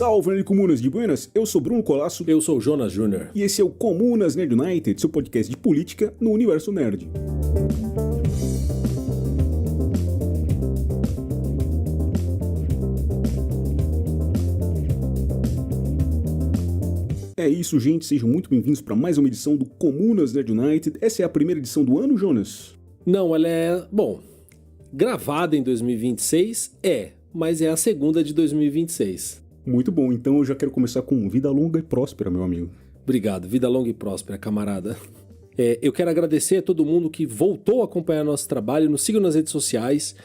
Salve, Nerd Comunas de Buenas, eu sou Bruno Colasso. Eu sou o Jonas Júnior. E esse é o Comunas Nerd United, seu podcast de política no universo nerd. É isso, gente, sejam muito bem-vindos para mais uma edição do Comunas Nerd United. Essa é a primeira edição do ano, Jonas? Não, ela é, gravada em 2026, mas é a segunda de 2026. Muito bom, então eu já quero começar com vida longa e próspera, meu amigo. Obrigado, vida longa e próspera, camarada. Eu quero agradecer a todo mundo que voltou a acompanhar nosso trabalho, nos siga nas redes sociais,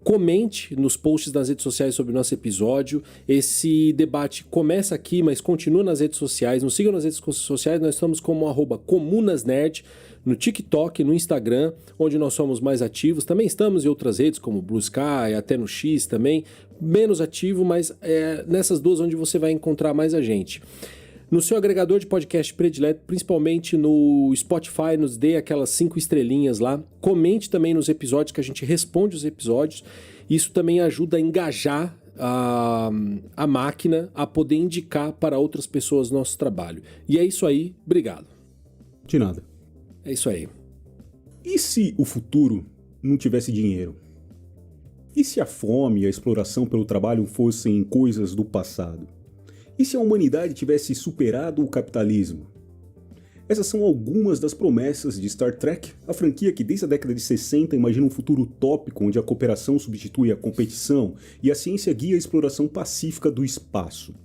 comente nos posts das redes sociais sobre o nosso episódio. Esse debate começa aqui, mas continua nas redes sociais. Nos sigam nas redes sociais, nós estamos como @comunasnerd, no TikTok, no Instagram, onde nós somos mais ativos. Também estamos em outras redes, como Blue Sky, até no X também, menos ativo, mas nessas duas onde você vai encontrar mais a gente. No seu agregador de podcast predileto, principalmente no Spotify, nos dê aquelas 5 estrelinhas lá. Comente também nos episódios, que a gente responde os episódios. Isso também ajuda a engajar a máquina a poder indicar para outras pessoas nosso trabalho. E é isso aí, obrigado. De nada. É isso aí. E se o futuro não tivesse dinheiro? E se a fome e a exploração pelo trabalho fossem coisas do passado? E se a humanidade tivesse superado o capitalismo? Essas são algumas das promessas de Star Trek, a franquia que desde a década de 60 imagina um futuro utópico onde a cooperação substitui a competição e a ciência guia a exploração pacífica do espaço.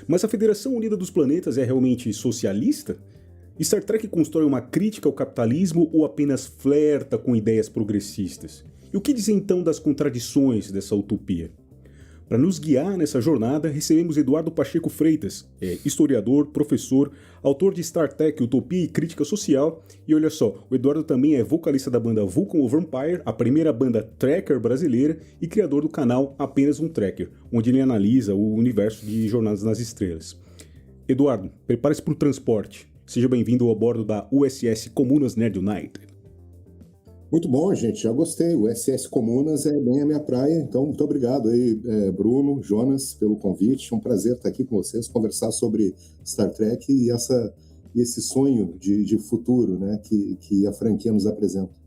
Mas a Federação Unida dos Planetas é realmente socialista? Star Trek constrói uma crítica ao capitalismo ou apenas flerta com ideias progressistas? E o que dizer então das contradições dessa utopia? Para nos guiar nessa jornada, recebemos Eduardo Pacheco Freitas, historiador, professor, autor de Star Trek, Utopia e Crítica Social. E olha só, o Eduardo também é vocalista da banda Vulcan of Vampire, a primeira banda tracker brasileira, e criador do canal Apenas um Tracker, onde ele analisa o universo de Jornadas nas Estrelas. Eduardo, prepare-se para o transporte. Seja bem-vindo ao bordo da USS Comunas Nerd United. Muito bom, gente, já gostei. O SS Comunas é bem a minha praia, então muito obrigado aí, Bruno, Jonas, pelo convite. É um prazer estar aqui com vocês, conversar sobre Star Trek e esse sonho de futuro, né, que a franquia nos apresenta.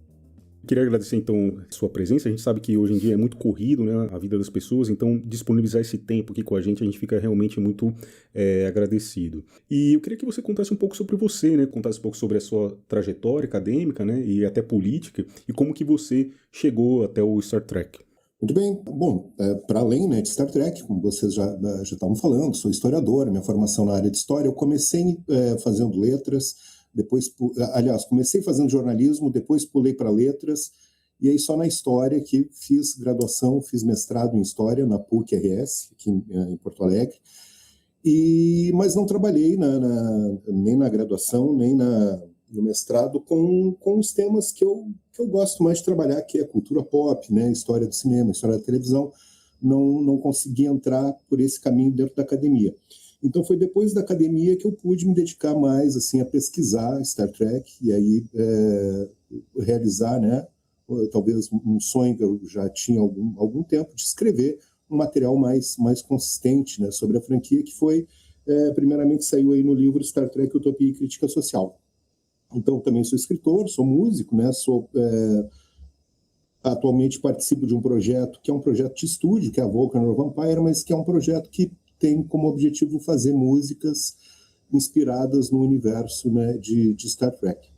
Queria agradecer, então, a sua presença. A gente sabe que hoje em dia é muito corrido, né, a vida das pessoas, então disponibilizar esse tempo aqui com a gente fica realmente muito agradecido. E eu queria que você contasse um pouco sobre você, né, contasse um pouco sobre a sua trajetória acadêmica, né, e até política, e como que você chegou até o Star Trek. Muito bem. Bom, para além, né, de Star Trek, como vocês já estavam falando, sou historiador, minha formação na área de história, eu comecei fazendo letras. Depois, comecei fazendo jornalismo, depois pulei para letras, e aí só na história que fiz graduação, fiz mestrado em história na PUC-RS, aqui em Porto Alegre, mas não trabalhei nem na graduação, nem no mestrado com os temas que eu gosto mais de trabalhar, que é cultura pop, né, história do cinema, história da televisão. Não consegui entrar por esse caminho dentro da academia. Então foi depois da academia que eu pude me dedicar mais assim, a pesquisar Star Trek e aí realizar, né, talvez um sonho que eu já tinha há algum tempo, de escrever um material mais consistente, né, sobre a franquia, que foi, primeiramente saiu aí no livro Star Trek, Utopia e Crítica Social. Então também sou escritor, sou músico, né, atualmente participo de um projeto que é um projeto de estúdio, que é a Vulcan of Vampire, mas que é um projeto que tem como objetivo fazer músicas inspiradas no universo, né, de Star Trek.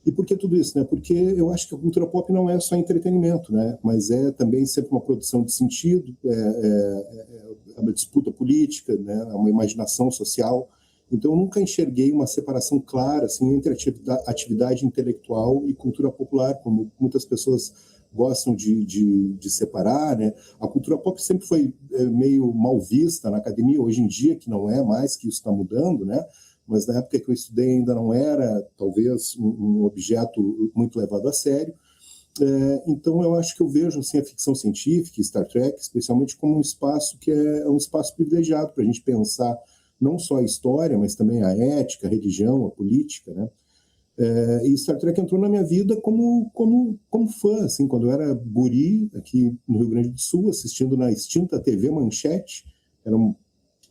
E por que tudo isso? Né? Porque eu acho que a cultura pop não é só entretenimento, né, mas é também sempre uma produção de sentido, é uma disputa política, né, uma imaginação social. Então eu nunca enxerguei uma separação clara assim, entre atividade intelectual e cultura popular, como muitas pessoas gostam de separar, né? A cultura pop sempre foi meio mal vista na academia, hoje em dia que não é mais, que isso está mudando, né? Mas na época que eu estudei ainda não era, talvez, um objeto muito levado a sério. Então eu acho que eu vejo assim, a ficção científica e Star Trek, especialmente como um espaço que é um espaço privilegiado para a gente pensar não só a história, mas também a ética, a religião, a política, né? E Star Trek entrou na minha vida como fã, assim, quando eu era guri, aqui no Rio Grande do Sul, assistindo na extinta TV Manchete, era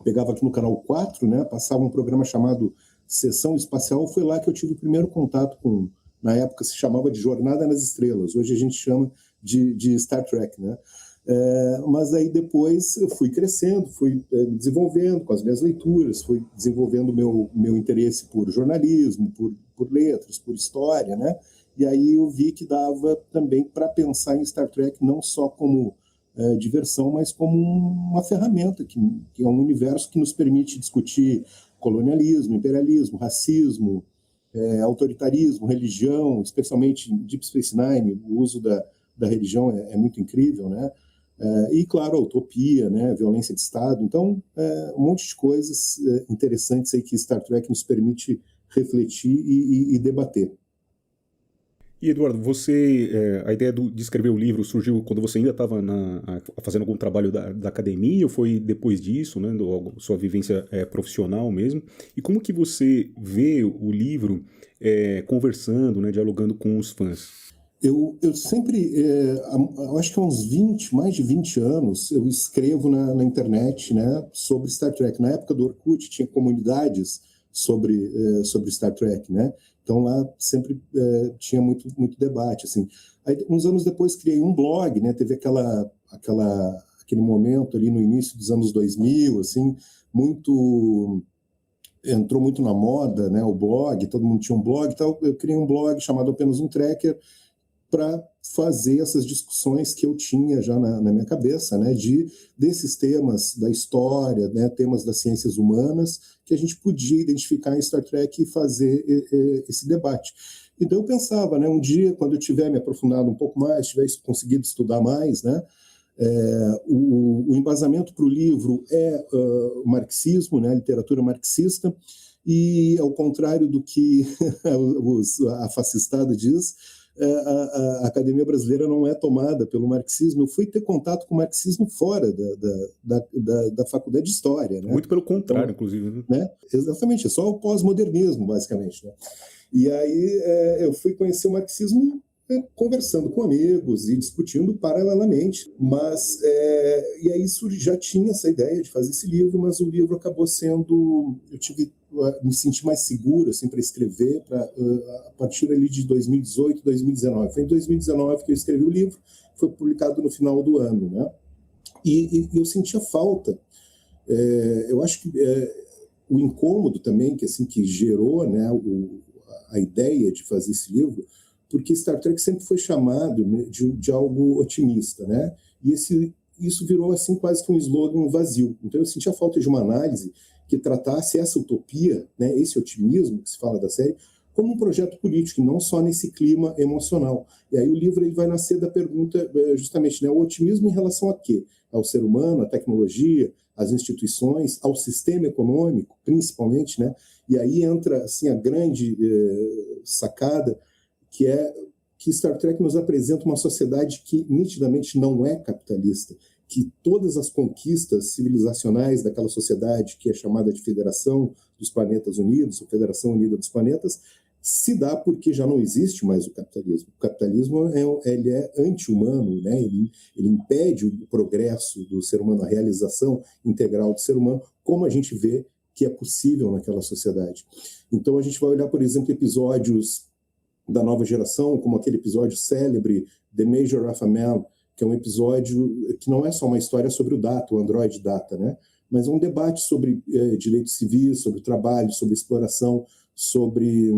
pegava aqui no Canal 4, né, passava um programa chamado Sessão Espacial, foi lá que eu tive o primeiro contato com, na época se chamava de Jornada nas Estrelas, hoje a gente chama de Star Trek, né? Mas aí depois eu fui crescendo, fui me desenvolvendo com as minhas leituras, fui desenvolvendo o meu interesse por jornalismo, por letras, por história, né? E aí eu vi que dava também para pensar em Star Trek não só como diversão, mas como uma ferramenta, que é um universo que nos permite discutir colonialismo, imperialismo, racismo, autoritarismo, religião, especialmente em Deep Space Nine, o uso da religião é muito incrível, né? E, claro, a utopia, né? Violência de Estado. Então, um monte de coisas interessantes aí que Star Trek nos permite refletir e debater. E, Eduardo, a ideia de escrever o livro surgiu quando você ainda estava fazendo algum trabalho da academia, ou foi depois disso, né, sua vivência profissional mesmo? E como que você vê o livro conversando, né, dialogando com os fãs? Eu sempre, eu acho que há mais de 20 anos, eu escrevo na internet, né, sobre Star Trek. Na época do Orkut, tinha comunidades sobre Star Trek, né? Então lá sempre tinha muito debate, assim. Aí, uns anos depois criei um blog, né? Teve aquele momento ali no início dos anos 2000, assim, entrou muito na moda, né? O blog, todo mundo tinha um blog, então eu criei um blog chamado Apenas um Trekker, para fazer essas discussões que eu tinha já na minha cabeça, né, desses temas da história, né, temas das ciências humanas, que a gente podia identificar em Star Trek e fazer esse debate. Então eu pensava, né, um dia, quando eu tiver me aprofundado um pouco mais, tiver conseguido estudar mais, né, o embasamento para o livro o marxismo, né, a literatura marxista, e ao contrário do que a fascistada diz, a academia brasileira não é tomada pelo marxismo. Eu fui ter contato com o marxismo fora da faculdade de História. Né? Muito pelo contrário, então, inclusive. Né? Exatamente, é só o pós-modernismo, basicamente. Né? E aí eu fui conhecer o marxismo conversando com amigos e discutindo paralelamente. Mas, e aí já tinha essa ideia de fazer esse livro, mas o livro acabou sendo... me senti mais seguro assim, para escrever a partir ali de 2018, 2019. Foi em 2019 que eu escrevi o livro, foi publicado no final do ano. Né? E eu sentia falta. Eu acho que o incômodo também que gerou, né, a ideia de fazer esse livro, porque Star Trek sempre foi chamado, né, de algo otimista, né? E isso virou assim quase que um slogan vazio. Então eu sentia falta de uma análise que tratasse essa utopia, né, esse otimismo que se fala da série, como um projeto político, e não só nesse clima emocional. E aí o livro ele vai nascer da pergunta, justamente, né, o otimismo em relação a quê? Ao ser humano, à tecnologia, às instituições, ao sistema econômico, principalmente, né? E aí entra assim, a grande sacada, que é que Star Trek nos apresenta uma sociedade que nitidamente não é capitalista, que todas as conquistas civilizacionais daquela sociedade, que é chamada de Federação dos Planetas Unidos, ou Federação Unida dos Planetas, se dá porque já não existe mais o capitalismo. O capitalismo ele é anti-humano, né? Ele impede o progresso do ser humano, a realização integral do ser humano, como a gente vê que é possível naquela sociedade. Então a gente vai olhar, por exemplo, episódios da nova geração, como aquele episódio célebre, The Measure of a Man, que é um episódio que não é só uma história sobre o Data, o Android Data, né? Mas é um debate sobre direitos civis, sobre trabalho, sobre exploração, sobre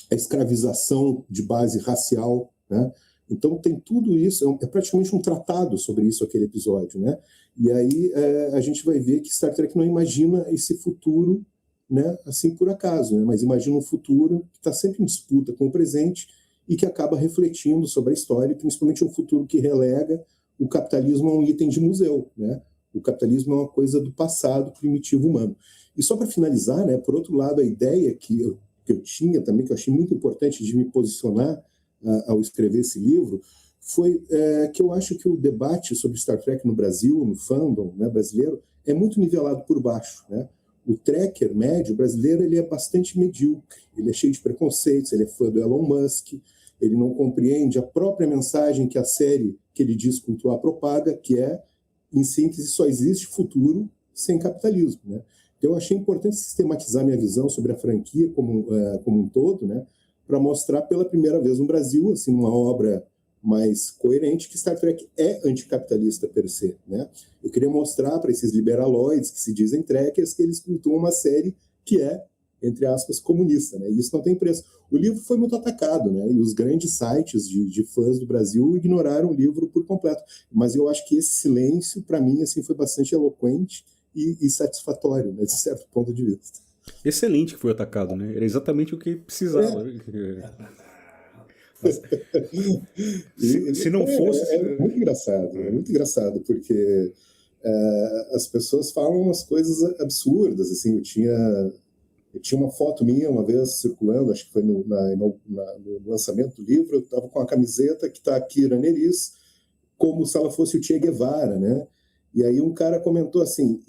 a escravização de base racial, né? Então tem tudo isso, é praticamente um tratado sobre isso aquele episódio, né? E aí a gente vai ver que Star Trek não imagina esse futuro, né, assim por acaso, né? Mas imagina um futuro que está sempre em disputa com o presente e que acaba refletindo sobre a história, principalmente um futuro que relega o capitalismo a um item de museu, né? O capitalismo é uma coisa do passado primitivo humano. E só para finalizar, né, por outro lado, a ideia que eu tinha também, que eu achei muito importante de me posicionar ao escrever esse livro, foi que eu acho que o debate sobre Star Trek no Brasil, no fandom, né, brasileiro, é muito nivelado por baixo, né? O trekker médio brasileiro ele é bastante medíocre, ele é cheio de preconceitos, ele é fã do Elon Musk, ele não compreende a própria mensagem que a série que ele diz cultuar propaga, que é, em síntese, só existe futuro sem capitalismo, né? Então, eu achei importante sistematizar minha visão sobre a franquia como um todo, né? Para mostrar pela primeira vez no Brasil, assim, uma obra mais coerente, que Star Trek é anticapitalista per se, né? Eu queria mostrar para esses liberaloides que se dizem trekkers que eles cultuam uma série que é, entre aspas, comunista, né? E isso não tem preço. O livro foi muito atacado, né? E os grandes sites de fãs do Brasil ignoraram o livro por completo. Mas eu acho que esse silêncio, para mim, assim, foi bastante eloquente e satisfatório, né? De certo ponto de vista. Excelente que foi atacado, né? Era exatamente o que precisava. Se não fosse. É muito engraçado, porque as pessoas falam umas coisas absurdas, assim. Eu tinha uma foto minha uma vez circulando, acho que foi no lançamento do livro, eu estava com a camiseta que está aqui, Kira Nerys, como se ela fosse o Che Guevara, né? E aí um cara comentou assim,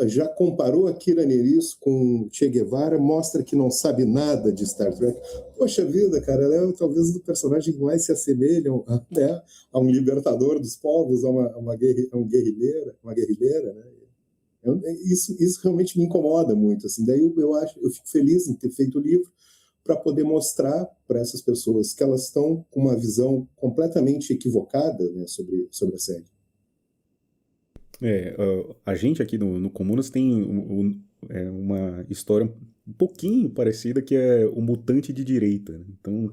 já comparou a Kira Nerys com Che Guevara, mostra que não sabe nada de Star Trek. Poxa vida, cara, ela é talvez o personagem que mais se assemelha, né, a um libertador dos povos, a uma guerrilheira, né? Isso realmente me incomoda muito, assim. Daí eu fico feliz em ter feito o livro para poder mostrar para essas pessoas que elas estão com uma visão completamente equivocada, né, sobre a série. A gente aqui no Comunas tem uma história um pouquinho parecida, que é o mutante de direita, né? Então,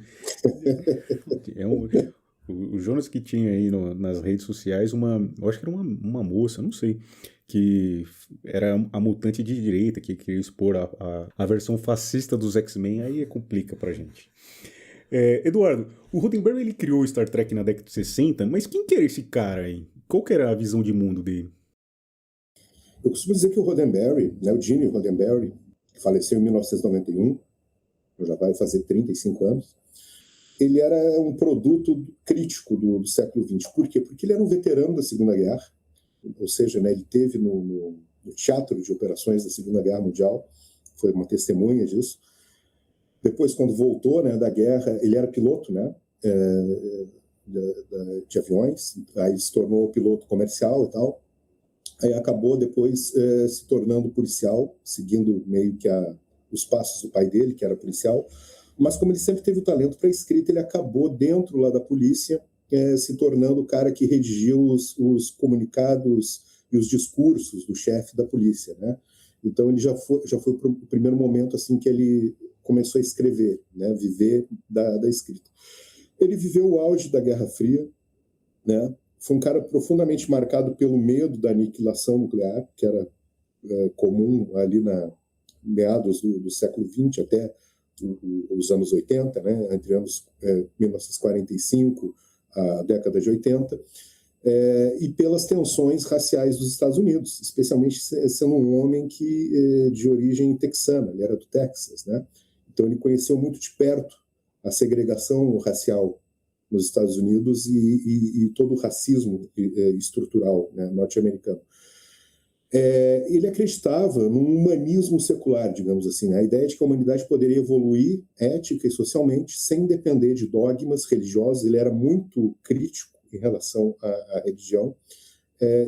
o Jonas que tinha aí nas redes sociais eu acho que era uma moça, não sei, que era a mutante de direita, que queria expor a versão fascista dos X-Men, aí complica pra gente. Eduardo, o Roddenberry ele criou o Star Trek na década de 60, mas quem que era esse cara aí? Qual que era a visão de mundo dele? Eu costumo dizer que o Roddenberry, né, o Gene Roddenberry, que faleceu em 1991, já vai fazer 35 anos, ele era um produto crítico do século XX. Por quê? Porque ele era um veterano da Segunda Guerra, ou seja, né, ele teve no teatro de operações da Segunda Guerra Mundial, foi uma testemunha disso. Depois, quando voltou, né, da guerra, ele era piloto, né, de aviões, aí se tornou piloto comercial e tal. Aí acabou depois se tornando policial, seguindo meio que os passos do pai dele, que era policial. Mas como ele sempre teve o talento para escrita, ele acabou dentro lá da polícia, se tornando o cara que redigiu os comunicados e os discursos do chefe da polícia, né? Então ele já foi o primeiro momento assim que ele começou a escrever, né? Viver da escrita. Ele viveu o auge da Guerra Fria, né? Foi um cara profundamente marcado pelo medo da aniquilação nuclear, que era comum ali meados do século XX até os anos 80, né? Entre anos 1945 a década de 80, e pelas tensões raciais dos Estados Unidos, especialmente sendo um homem de origem texana, ele era do Texas, né? Então ele conheceu muito de perto a segregação racial nos Estados Unidos e todo o racismo estrutural, né, norte-americano. Ele acreditava num humanismo secular, digamos assim, né? A ideia de que a humanidade poderia evoluir ética e socialmente sem depender de dogmas religiosos. Ele era muito crítico em relação à religião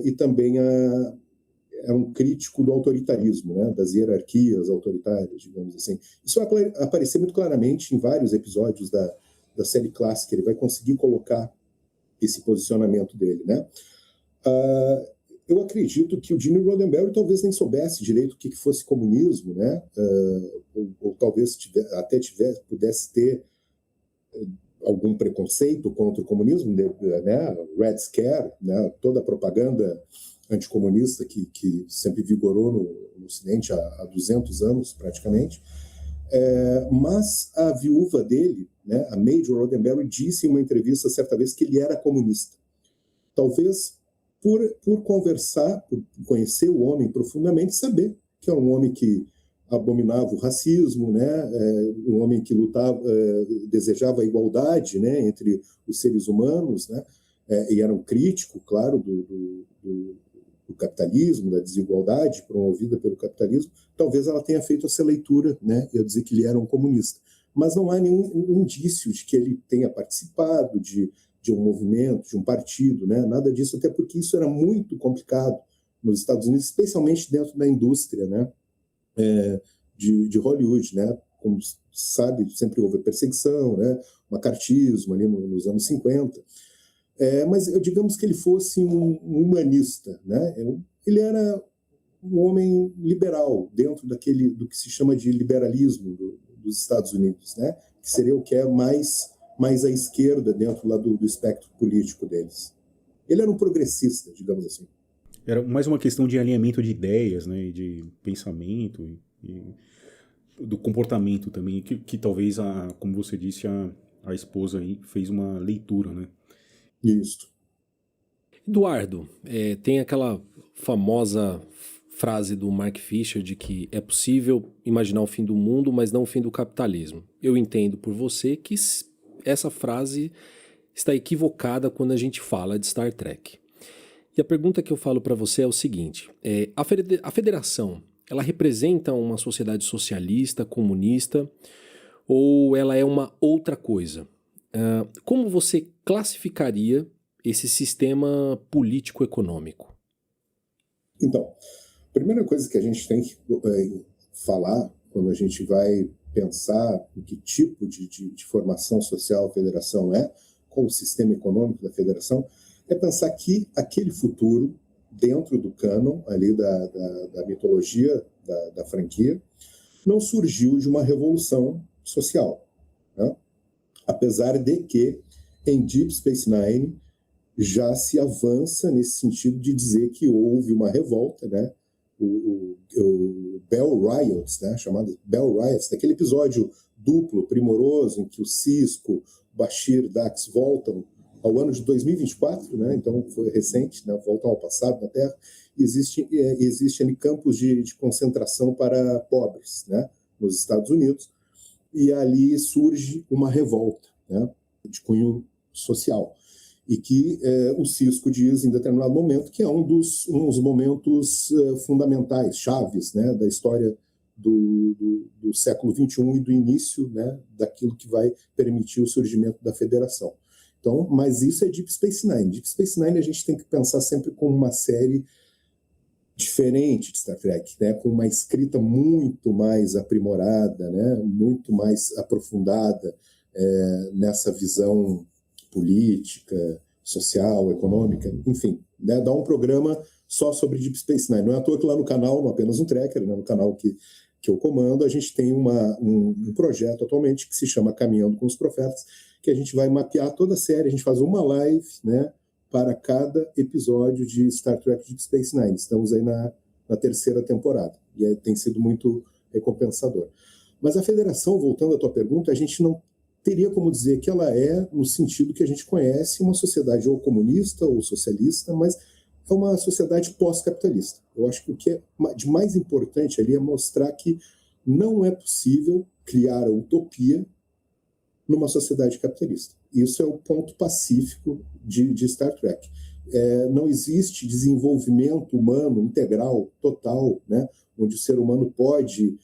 e também era um crítico do autoritarismo, né? Das hierarquias autoritárias, digamos assim. Isso vai aparecer muito claramente em vários episódios da série clássica. Ele vai conseguir colocar esse posicionamento dele, né? Eu acredito que o Gene Roddenberry talvez nem soubesse direito o que fosse comunismo, né? Ou talvez pudesse ter algum preconceito contra o comunismo, né? Red Scare, né? Toda a propaganda anticomunista que sempre vigorou no Ocidente há 200 anos, praticamente. Mas a viúva dele, né, a Major Roddenberry, disse em uma entrevista certa vez que ele era comunista. Talvez por conversar, por conhecer o homem profundamente, saber que é um homem que abominava o racismo, né, um homem que lutava, desejava a igualdade, né, entre os seres humanos, né, e era um crítico, claro, do capitalismo, da desigualdade promovida pelo capitalismo. Talvez ela tenha feito essa leitura, né, e eu dizer que ele era um comunista. Mas não há nenhum indício de que ele tenha participado de um movimento, de um partido, né? Nada disso, até porque isso era muito complicado nos Estados Unidos, especialmente dentro da indústria, né, de Hollywood, né? Como se sabe, sempre houve perseguição, né, macartismo ali nos anos 50. Mas digamos que ele fosse um humanista, né? Ele era um homem liberal dentro do que se chama de liberalismo dos Estados Unidos, né? Que seria o que é mais à esquerda dentro lá do espectro político deles. Ele era um progressista, digamos assim. Era mais uma questão de alinhamento de ideias, né, de pensamento e do comportamento também, que talvez, como você disse, a esposa aí fez uma leitura, né? Isso. Eduardo, tem aquela famosa frase do Mark Fisher de que é possível imaginar o fim do mundo, mas não o fim do capitalismo. Eu entendo por você que essa frase está equivocada quando a gente fala de Star Trek. E a pergunta que eu falo para você é o seguinte: a federação, ela representa uma sociedade socialista, comunista, ou ela é uma outra coisa? Como você classificaria esse sistema político-econômico? Então, a primeira coisa que a gente tem que falar quando a gente vai pensar em que tipo de formação social a federação qual o sistema econômico da federação, é pensar que aquele futuro, dentro do cânon ali da mitologia da franquia, não surgiu de uma revolução social, né? Apesar de que em Deep Space Nine já se avança nesse sentido de dizer que houve uma revolta, né? O Bell Riots, né? Chamado Bell Riots, daquele episódio duplo, primoroso, em que o Sisko, Bashir, Dax voltam ao ano de 2024, né? Então foi recente, né? Voltam ao passado na Terra. Existe ali campos de concentração para pobres, né? Nos Estados Unidos, e ali surge uma revolta, né? De cunho social, e que o Sisko diz em determinado momento que é uns momentos fundamentais, chaves, né? Da história do século XXI e do início, né? Daquilo que vai permitir o surgimento da federação. Então, mas isso é Deep Space Nine. Deep Space Nine a gente tem que pensar sempre como uma série diferente de Star Trek, né? Com uma escrita muito mais aprimorada, né? Muito mais aprofundada nessa visão política, social, econômica, enfim, né? Dá um programa só sobre Deep Space Nine. Não é à toa que lá no canal, não apenas um tracker, né? No canal que eu comando, a gente tem um projeto atualmente que se chama Caminhando com os Profetas, que a gente vai mapear toda a série, a gente faz uma live, né, para cada episódio de Star Trek Deep Space Nine. Estamos aí na terceira temporada, e tem sido muito recompensador. Mas a Federação, voltando à tua pergunta, a gente não teria como dizer que ela no sentido que a gente conhece, uma sociedade ou comunista ou socialista, mas é uma sociedade pós-capitalista. Eu acho que o que é de mais importante ali é mostrar que não é possível criar a utopia numa sociedade capitalista. Isso é o ponto pacífico de Star Trek. Não existe desenvolvimento humano integral, total, né, onde o ser humano pode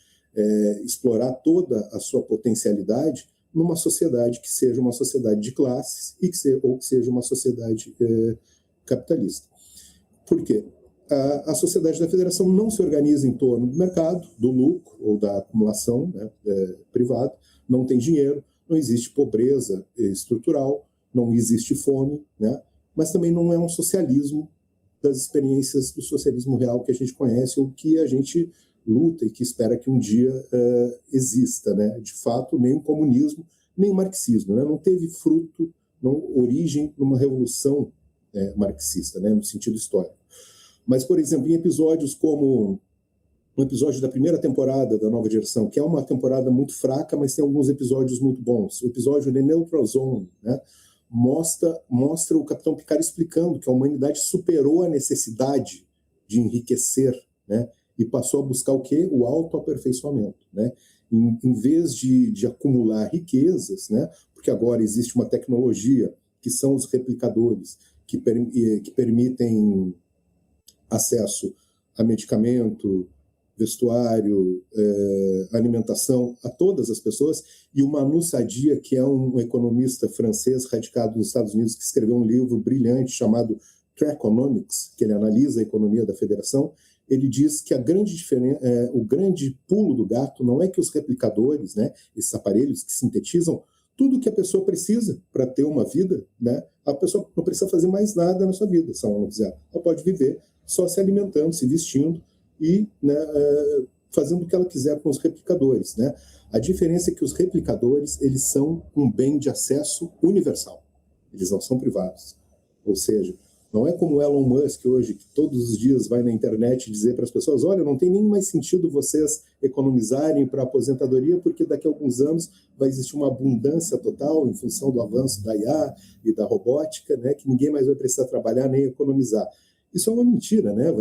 explorar toda a sua potencialidade numa sociedade que seja uma sociedade de classes ou que seja uma sociedade capitalista. Por quê? A sociedade da federação não se organiza em torno do mercado, do lucro ou da acumulação, né, privada, não tem dinheiro, não existe pobreza estrutural, não existe fome, né, mas também não é um socialismo das experiências do socialismo real que a gente conhece ou que a gente luta e que espera que um dia exista, né? De fato, nem o comunismo, nem o marxismo, né? Não teve fruto, origem numa revolução marxista, né? No sentido histórico. Mas, por exemplo, em episódios como um episódio da primeira temporada da nova geração, que é uma temporada muito fraca, mas tem alguns episódios muito bons. O episódio The Neutral Zone, né? Mostra o Capitão Picard explicando que a humanidade superou a necessidade de enriquecer, né? E passou a buscar o quê? O autoaperfeiçoamento, né? Em vez de acumular riquezas, né? Porque agora existe uma tecnologia que são os replicadores que permitem acesso a medicamento, vestuário, alimentação a todas as pessoas, e o Manu Saadia, que é um economista francês radicado nos Estados Unidos, que escreveu um livro brilhante chamado Trackonomics, que ele analisa a economia da federação, ele diz que o grande pulo do gato não é que os replicadores, né, esses aparelhos que sintetizam tudo que a pessoa precisa para ter uma vida, né, a pessoa não precisa fazer mais nada na sua vida, se ela não quiser. Ela pode viver só se alimentando, se vestindo e, né, fazendo o que ela quiser com os replicadores, né? A diferença é que os replicadores, eles são um bem de acesso universal. Eles não são privados. Ou seja, não é como o Elon Musk hoje, que todos os dias vai na internet dizer para as pessoas, olha, não tem nem mais sentido vocês economizarem para a aposentadoria, porque daqui a alguns anos vai existir uma abundância total em função do avanço da IA e da robótica, né, que ninguém mais vai precisar trabalhar nem economizar. Isso é uma mentira, né?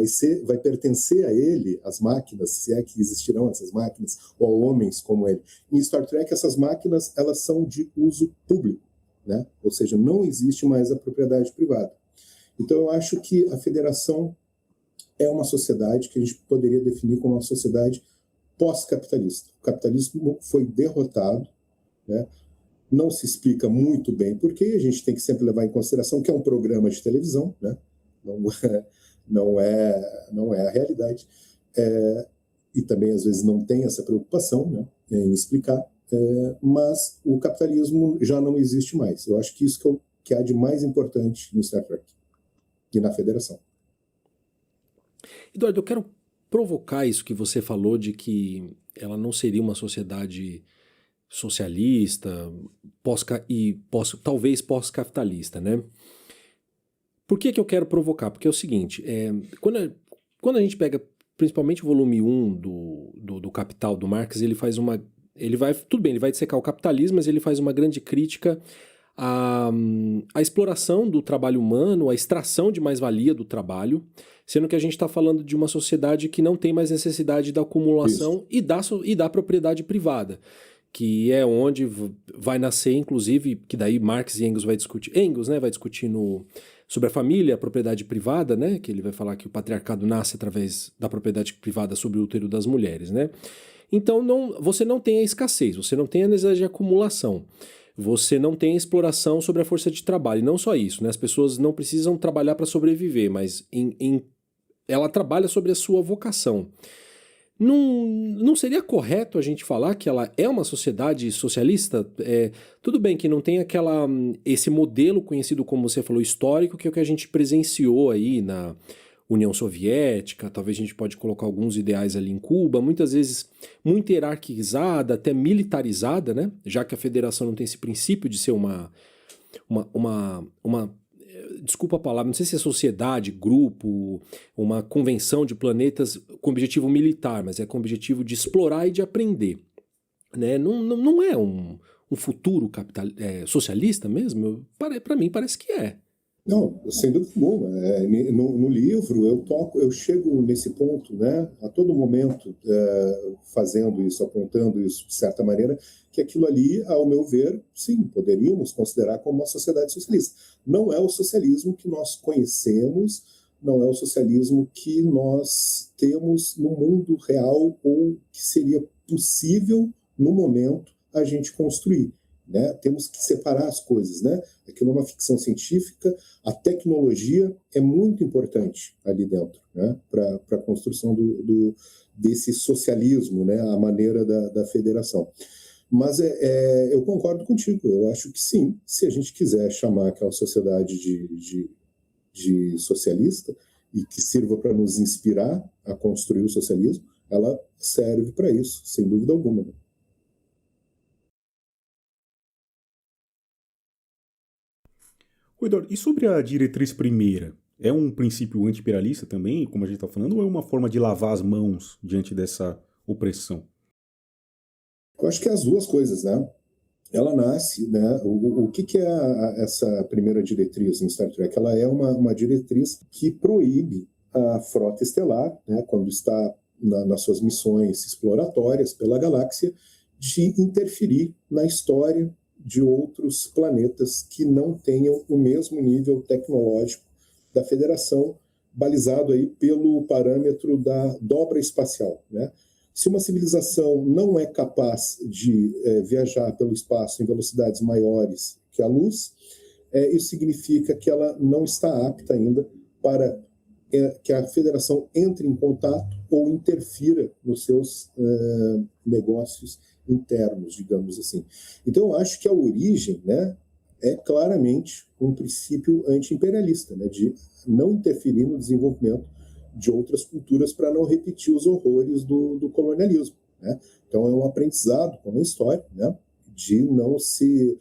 Vai pertencer a ele, as máquinas, se é que existirão essas máquinas, ou a homens como ele. Em Star Trek, essas máquinas, elas são de uso público, né? Ou seja, não existe mais a propriedade privada. Então, eu acho que a Federação é uma sociedade que a gente poderia definir como uma sociedade pós-capitalista. O capitalismo foi derrotado, né? Não se explica muito bem por quê. A gente tem que sempre levar em consideração que é um programa de televisão, né? Não é a realidade. E também, às vezes, não tem essa preocupação, né, em explicar. Mas o capitalismo já não existe mais. Eu acho que isso que há de mais importante no Star Trek e na Federação. Eduardo, eu quero provocar isso que você falou de que ela não seria uma sociedade socialista talvez pós-capitalista, né? Por que eu quero provocar? Porque é o seguinte, quando a gente pega principalmente o volume 1 do Capital do Marx, ele vai dissecar o capitalismo, mas ele faz uma grande crítica à exploração do trabalho humano, à extração de mais-valia do trabalho, sendo que a gente está falando de uma sociedade que não tem mais necessidade da acumulação e da propriedade privada, que é onde vai nascer, inclusive, que daí Marx e Engels vai discutir, né, vai discutir sobre a família, a propriedade privada, né, que ele vai falar que o patriarcado nasce através da propriedade privada sobre o útero das mulheres, né. Então você não tem a escassez, você não tem a necessidade de acumulação, você não tem a exploração sobre a força de trabalho, e não só isso, né, as pessoas não precisam trabalhar para sobreviver, mas ela trabalha sobre a sua vocação. Não seria correto a gente falar que ela é uma sociedade socialista? Tudo bem que não tem esse modelo conhecido, como você falou, histórico, que é o que a gente presenciou aí na União Soviética, talvez a gente pode colocar alguns ideais ali em Cuba, muitas vezes muito hierarquizada, até militarizada, né? Já que a federação não tem esse princípio de ser desculpa a palavra, não sei se é sociedade, grupo, uma convenção de planetas com objetivo militar, mas é com objetivo de explorar e de aprender, né? Não é um futuro socialista mesmo? Para mim parece que é. Não, sem dúvida alguma. No livro eu chego nesse ponto, né, a todo momento, fazendo isso, apontando isso de certa maneira, que aquilo ali, ao meu ver, sim, poderíamos considerar como uma sociedade socialista. Não é o socialismo que nós conhecemos, não é o socialismo que nós temos no mundo real ou que seria possível, no momento, a gente construir. Né? Temos que separar as coisas, né? Aquilo é uma ficção científica, a tecnologia é muito importante ali dentro, né? Para a construção desse socialismo, né? A maneira da federação. Mas eu concordo contigo, eu acho que sim, se a gente quiser chamar aquela sociedade de socialista e que sirva para nos inspirar a construir o socialismo, ela serve para isso, sem dúvida alguma. Né? Eduardo, e sobre a diretriz primeira? É um princípio anti-imperialista também, como a gente está falando, ou é uma forma de lavar as mãos diante dessa opressão? Eu acho que é as duas coisas, né? Ela nasce, né? O que é essa primeira diretriz em Star Trek? Ela é uma diretriz que proíbe a frota estelar, né, quando está nas suas missões exploratórias pela galáxia, de interferir na história de outros planetas que não tenham o mesmo nível tecnológico da Federação, balizado aí pelo parâmetro da dobra espacial, né? Se uma civilização não é capaz de viajar pelo espaço em velocidades maiores que a luz, isso significa que ela não está apta ainda para que a federação entre em contato ou interfira nos seus negócios internos, digamos assim. Então, eu acho que a origem, né, é claramente um princípio anti-imperialista, né, de não interferir no desenvolvimento de outras culturas para não repetir os horrores do colonialismo, né? Então, é um aprendizado com a história, né, de não se...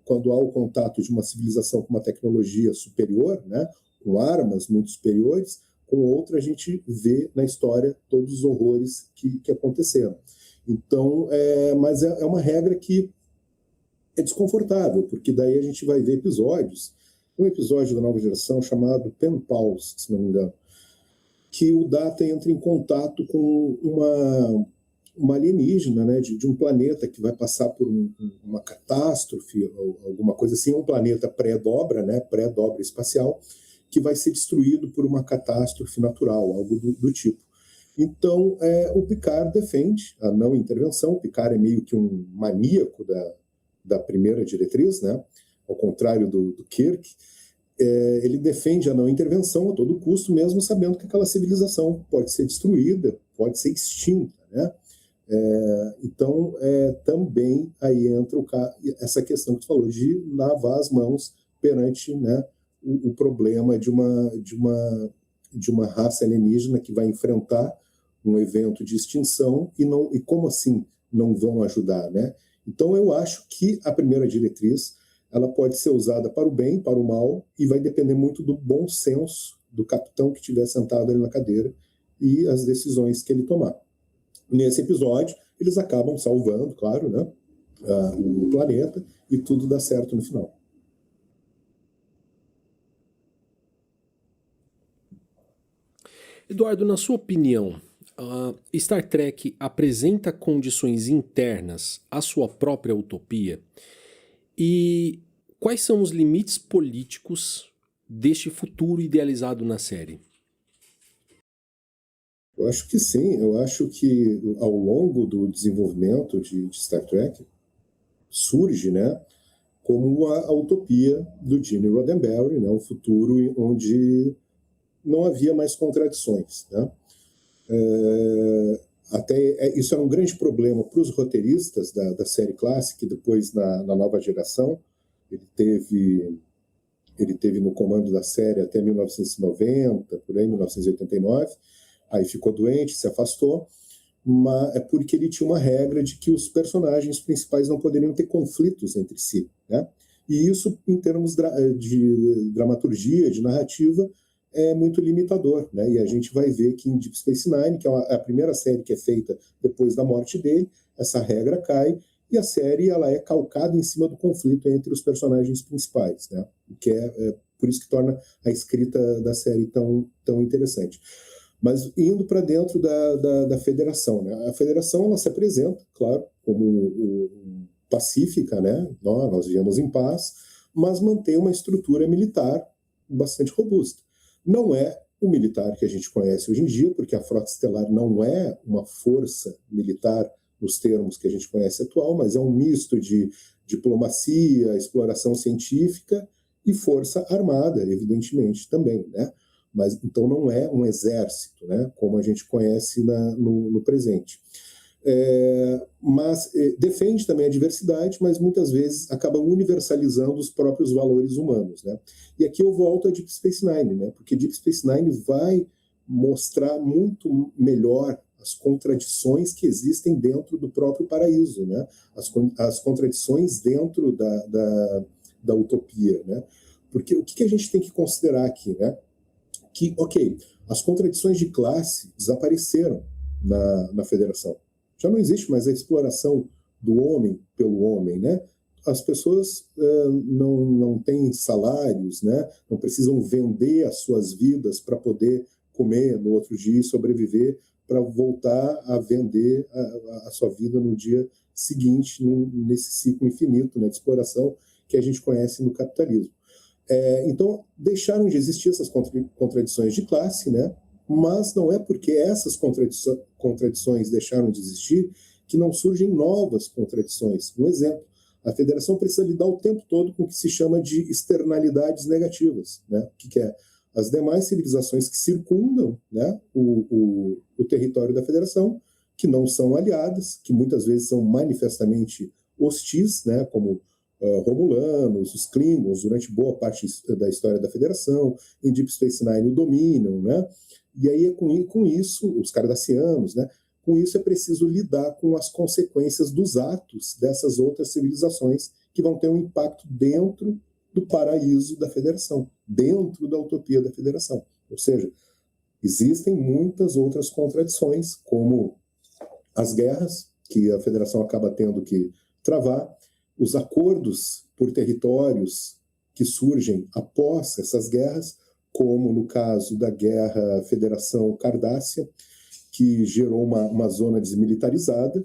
quando há o contato de uma civilização com uma tecnologia superior, né, com armas muito superiores, com outra a gente vê na história todos os horrores que aconteceram. Então, mas é uma regra que é desconfortável, porque daí a gente vai ver episódios, um episódio da Nova Geração chamado Pen Pals, se não me engano, que o Data entra em contato com uma alienígena, né, de um planeta que vai passar por uma catástrofe, ou alguma coisa assim, um planeta pré-dobra, né, pré-dobra espacial, que vai ser destruído por uma catástrofe natural, algo do tipo. Então, o Picard defende a não intervenção. O Picard é meio que um maníaco da primeira diretriz, né, ao contrário do Kirk. Ele defende a não intervenção a todo custo, mesmo sabendo que aquela civilização pode ser destruída, pode ser extinta, né? Então, também aí entra essa questão que tu falou, de lavar as mãos perante, né, o problema de uma raça alienígena que vai enfrentar um evento de extinção e como assim não vão ajudar, né? Então, eu acho que a primeira diretriz ela pode ser usada para o bem, para o mal, e vai depender muito do bom senso do capitão que estiver sentado ali na cadeira e as decisões que ele tomar. Nesse episódio, eles acabam salvando, claro, né, o planeta, e tudo dá certo no final. Eduardo, na sua opinião, Star Trek apresenta condições internas à sua própria utopia? E quais são os limites políticos deste futuro idealizado na série? Eu acho que sim. Eu acho que ao longo do desenvolvimento de Star Trek surge, né, como a utopia do Gene Roddenberry, né, um futuro onde não havia mais contradições, né? Isso era um grande problema para os roteiristas da série clássica, e depois na nova geração. Ele teve no comando da série até 1990, por aí, 1989. Aí ficou doente, se afastou, mas é porque ele tinha uma regra de que os personagens principais não poderiam ter conflitos entre si, né? E isso, em termos de dramaturgia, de narrativa, é muito limitador, né? E a gente vai ver que em Deep Space Nine, que é a primeira série que é feita depois da morte dele, essa regra cai, e a série ela é calcada em cima do conflito entre os personagens principais, né? O que é por isso que torna a escrita da série tão interessante. Mas indo para dentro da federação, né? A federação ela se apresenta, claro, como pacífica, né? Nós vivemos em paz, mas mantém uma estrutura militar bastante robusta. Não é o militar que a gente conhece hoje em dia, porque a Frota Estelar não é uma força militar nos termos que a gente conhece atual, mas é um misto de diplomacia, exploração científica e força armada, evidentemente, também, né? Mas então não é um exército, né, como a gente conhece no presente. Mas defende também a diversidade, mas muitas vezes acaba universalizando os próprios valores humanos, né? E aqui eu volto a Deep Space Nine, né? Porque Deep Space Nine vai mostrar muito melhor as contradições que existem dentro do próprio paraíso, né? As contradições dentro da utopia, né? Porque o que a gente tem que considerar aqui, né? Que, ok, as contradições de classe desapareceram na federação. Já não existe mais a exploração do homem pelo homem, né? As pessoas não têm salários, né? Não precisam vender as suas vidas para poder comer no outro dia e sobreviver, para voltar a vender a sua vida no dia seguinte, nesse ciclo infinito, né, de exploração que a gente conhece no capitalismo. Então, deixaram de existir essas contradições de classe, né? Mas não é porque essas contradições deixaram de existir que não surgem novas contradições. Um exemplo, A federação precisa lidar o tempo todo com o que se chama de externalidades negativas, né? O que é? As demais civilizações que circundam, né, o território da federação, que não são aliadas, que muitas vezes são manifestamente hostis, né, como Romulanos, os Klingons, durante boa parte da história da federação, em Deep Space Nine o Dominion, né? E aí com isso, os Cardassianos, né? Com isso é preciso lidar com as consequências dos atos dessas outras civilizações que vão ter um impacto dentro do paraíso da federação, dentro da utopia da federação. Ou seja, existem muitas outras contradições, como as guerras, que a federação acaba tendo que travar, os acordos por territórios que surgem após essas guerras, como no caso da Guerra Federação Cardássia, que gerou uma zona desmilitarizada,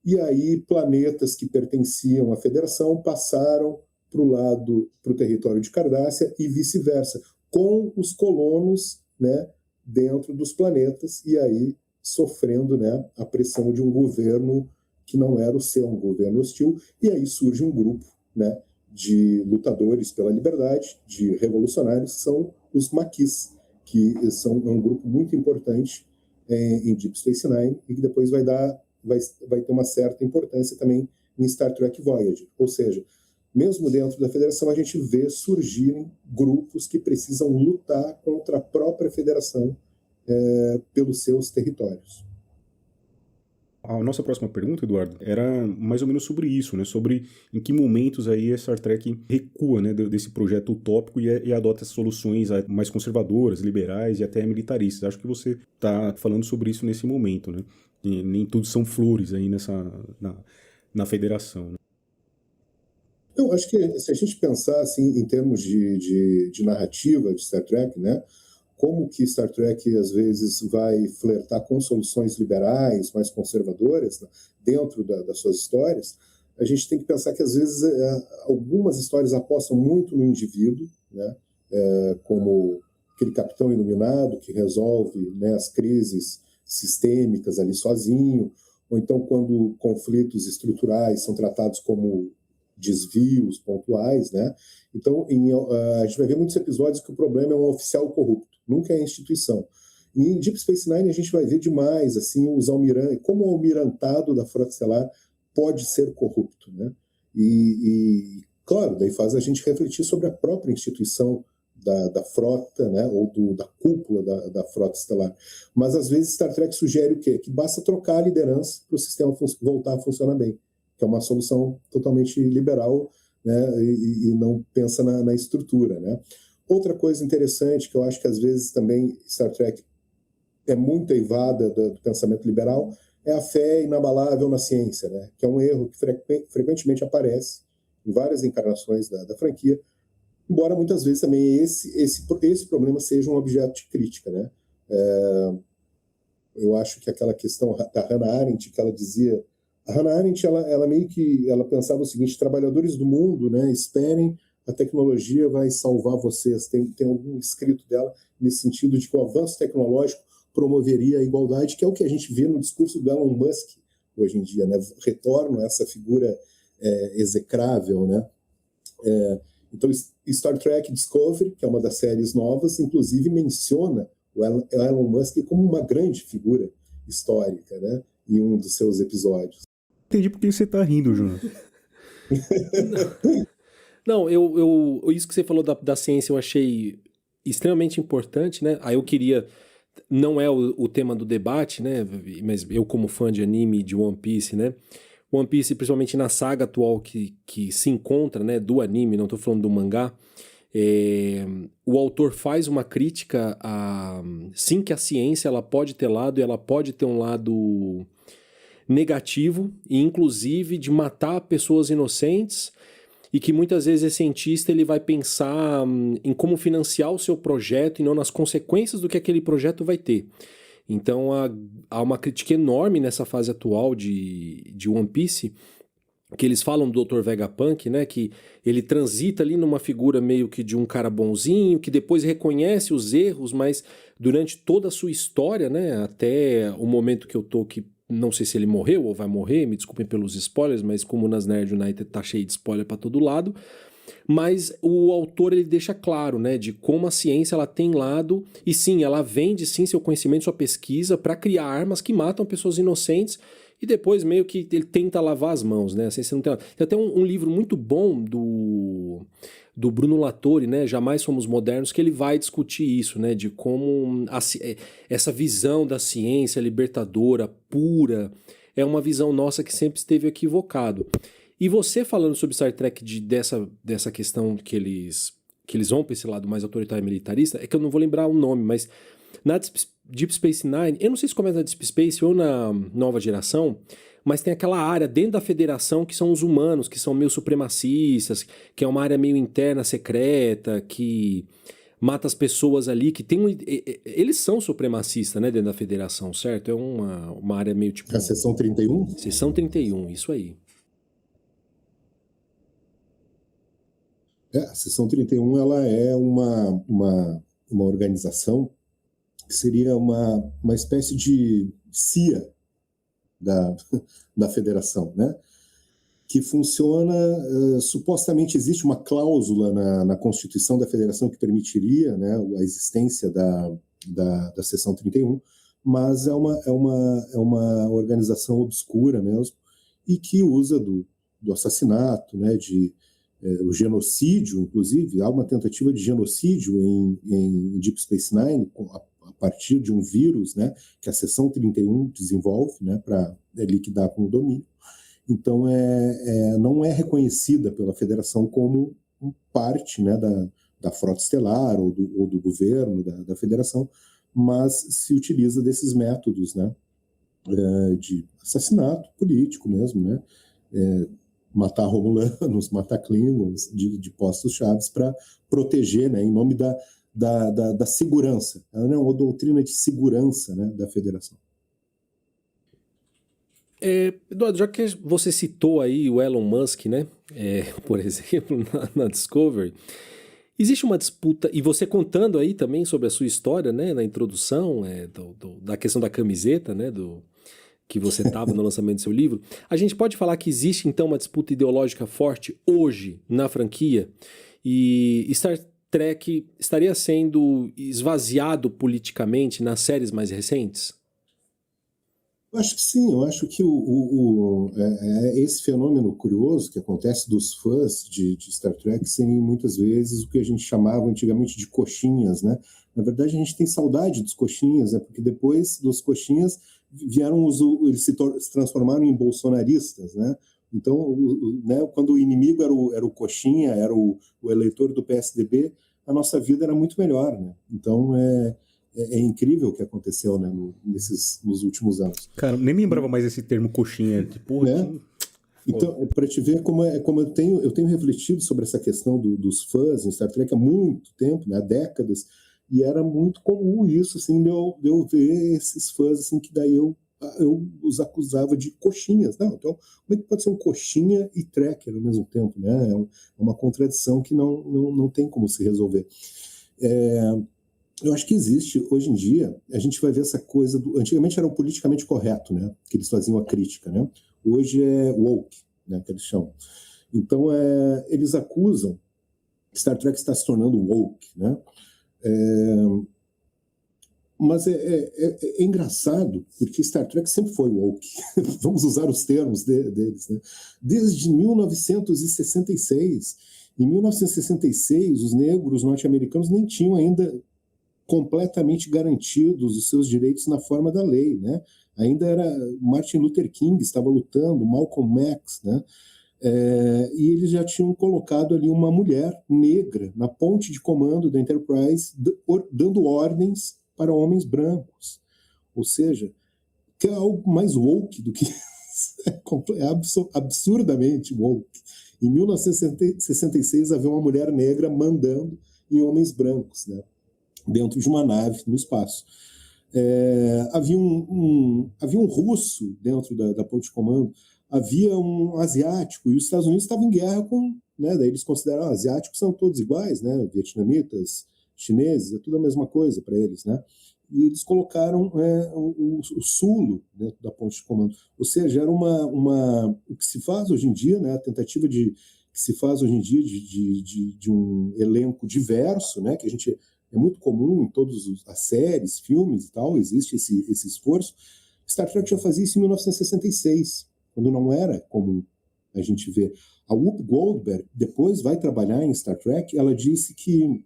e aí planetas que pertenciam à federação passaram para o território de Cardássia e vice-versa, com os colonos, né, dentro dos planetas, e aí sofrendo, né, a pressão de um governo que não era o seu, um governo hostil, e aí surge um grupo, né, de lutadores pela liberdade, de revolucionários, que são os Maquis, que são um grupo muito importante em Deep Space Nine, e que depois vai ter uma certa importância também em Star Trek Voyager. Ou seja, mesmo dentro da federação, a gente vê surgirem grupos que precisam lutar contra a própria federação pelos seus territórios. A nossa próxima pergunta, Eduardo, era mais ou menos sobre isso, né? Sobre em que momentos aí a Star Trek recua, né, desse projeto utópico e adota soluções mais conservadoras, liberais e até militaristas. Acho que você está falando sobre isso nesse momento, né? E nem tudo são flores aí na federação, né? Eu acho que se a gente pensar assim, em termos de narrativa de Star Trek, né? Como que Star Trek às vezes vai flertar com soluções liberais, mais conservadoras, né, dentro das suas histórias, a gente tem que pensar que às vezes algumas histórias apostam muito no indivíduo, né, como aquele capitão iluminado que resolve, né, as crises sistêmicas ali sozinho, ou então quando conflitos estruturais são tratados como desvios pontuais, né? Então, a gente vai ver muitos episódios que o problema é um oficial corrupto, nunca é a instituição. E em Deep Space Nine a gente vai ver demais assim os almirantes, como o almirantado da Frota Estelar pode ser corrupto, né? E claro, daí faz a gente refletir sobre a própria instituição da frota, né? Ou da cúpula da Frota Estelar. Mas às vezes Star Trek sugere o quê? Que basta trocar a liderança para o sistema voltar a funcionar bem, que é uma solução totalmente liberal, né, e não pensa na estrutura, né? Outra coisa interessante que eu acho que às vezes também Star Trek é muito eivada do pensamento liberal é a fé inabalável na ciência, né? Que é um erro que frequentemente aparece em várias encarnações da franquia, embora muitas vezes também esse problema seja um objeto de crítica, né? Eu acho que aquela questão da Hannah Arendt, que ela dizia... A Hannah Arendt, ela meio que ela pensava o seguinte: trabalhadores do mundo, né, esperem, a tecnologia vai salvar vocês. Tem algum escrito dela nesse sentido de que o avanço tecnológico promoveria a igualdade, que é o que a gente vê no discurso do Elon Musk hoje em dia, né? Retorno a essa figura execrável, né? Então, Star Trek Discovery, que é uma das séries novas, inclusive menciona o Elon Musk como uma grande figura histórica, né? Em um dos seus episódios. Entendi por que você tá rindo, Jonas. Não, isso que você falou da ciência eu achei extremamente importante, né? Aí eu queria... Não é o tema do debate, né? Mas eu, como fã de anime de One Piece, né? One Piece, principalmente na saga atual que se encontra, né? Do anime, não tô falando do mangá. O autor faz uma crítica sim, que a ciência ela pode ter lado e ela pode ter um lado negativo, e inclusive de matar pessoas inocentes, e que muitas vezes esse cientista ele vai pensar em como financiar o seu projeto e não nas consequências do que aquele projeto vai ter. Então há uma crítica enorme nessa fase atual de One Piece, que eles falam do Dr. Vegapunk, né, que ele transita ali numa figura meio que de um cara bonzinho, que depois reconhece os erros, mas durante toda a sua história, né, até o momento que eu tô, que não sei se ele morreu ou vai morrer, me desculpem pelos spoilers, mas como nas Nerd United tá cheio de spoiler para todo lado, mas o autor ele deixa claro, né, de como a ciência ela tem lado, e sim, ela vende sim seu conhecimento, sua pesquisa para criar armas que matam pessoas inocentes, e depois meio que ele tenta lavar as mãos, né? A ciência não tem... Tem até um livro muito bom do Bruno Latour, né, Jamais Somos Modernos, que ele vai discutir isso, né, de como essa visão da ciência libertadora, pura, é uma visão nossa que sempre esteve equivocado. E você falando sobre Star Trek dessa questão que eles vão para esse lado mais autoritário e militarista, é que eu não vou lembrar o nome, mas na Deep Space Nine, eu não sei se começa na Deep Space ou na Nova Geração, mas tem aquela área dentro da Federação que são os humanos, que são meio supremacistas, que é uma área meio interna, secreta, que mata as pessoas ali, que tem eles são supremacistas, né, dentro da Federação, certo? É uma área meio tipo... A Seção 31? Seção 31, isso aí. A Seção 31 ela é uma organização que seria uma espécie de CIA da Federação, né? Que funciona, supostamente existe uma cláusula na Constituição da Federação que permitiria, né, a existência da Seção 31, mas é uma organização obscura mesmo, e que usa do assassinato, né, o genocídio, inclusive, há uma tentativa de genocídio em Deep Space Nine, a partir de um vírus, né, que a Seção 31 desenvolve, né, para liquidar com o domínio. Então, não é reconhecida pela Federação como parte, né, da frota estelar ou do governo da Federação, mas se utiliza desses métodos, né, de assassinato político mesmo, né, matar romulanos, matar klingons de postos chaves para proteger, né, em nome da segurança. Ela não é uma doutrina de segurança, né, da Federação. Eduardo, já que você citou aí o Elon Musk, né, por exemplo, na Discovery, existe uma disputa, e você contando aí também sobre a sua história, né, na introdução, da questão da camiseta, né, que você estava no lançamento do seu livro, a gente pode falar que existe então uma disputa ideológica forte hoje na franquia, e Star Trek estaria sendo esvaziado politicamente nas séries mais recentes? Eu acho que sim, eu acho que esse fenômeno curioso que acontece dos fãs de Star Trek serem muitas vezes o que a gente chamava antigamente de coxinhas, né? Na verdade, a gente tem saudade dos coxinhas, né? Porque depois dos coxinhas vieram eles se transformaram em bolsonaristas, né? Então, né, quando o inimigo era o coxinha, era o eleitor do PSDB, a nossa vida era muito melhor, né? Então, é incrível o que aconteceu, né, nos últimos anos. Cara, nem lembrava mais esse termo coxinha. Tipo, né? Então, para te ver como eu tenho refletido sobre essa questão dos fãs em Star Trek há muito tempo, né, há décadas, e era muito comum isso, assim, de eu ver esses fãs, assim, que daí eu os acusava de coxinhas. Não, então, como é que pode ser um coxinha e tracker ao mesmo tempo, né? É uma contradição que não tem como se resolver. Eu acho que existe, hoje em dia, a gente vai ver essa coisa antigamente era o politicamente correto, né? Que eles faziam a crítica, né? Hoje é woke, né? Que eles chamam. Então, eles acusam que Star Trek está se tornando woke, né? Mas é engraçado, porque Star Trek sempre foi woke. Vamos usar os termos deles, né? Desde 1966. Em 1966, os negros norte-americanos nem tinham ainda completamente garantidos os seus direitos na forma da lei, né? Ainda era Martin Luther King estava lutando, Malcolm X, né? E eles já tinham colocado ali uma mulher negra na ponte de comando da Enterprise, dando ordens para homens brancos. Ou seja, que é algo mais woke do que absurdamente woke. Em 1966 havia uma mulher negra mandando em homens brancos, né? Dentro de uma nave no espaço. Havia um russo dentro da ponte de comando, havia um asiático, e os Estados Unidos estavam em guerra com, né, daí eles consideraram asiáticos são todos iguais, né, vietnamitas, chineses, é tudo a mesma coisa para eles, né, e eles colocaram o Sulo dentro da ponte de comando. Ou seja, era o que se faz hoje em dia, né, a tentativa que se faz hoje em dia de um elenco diverso, né, que é muito comum em todas as séries, filmes e tal, existe esse esforço. Star Trek já fazia isso em 1966, quando não era comum a gente ver. A Whoopi Goldberg depois vai trabalhar em Star Trek. Ela disse que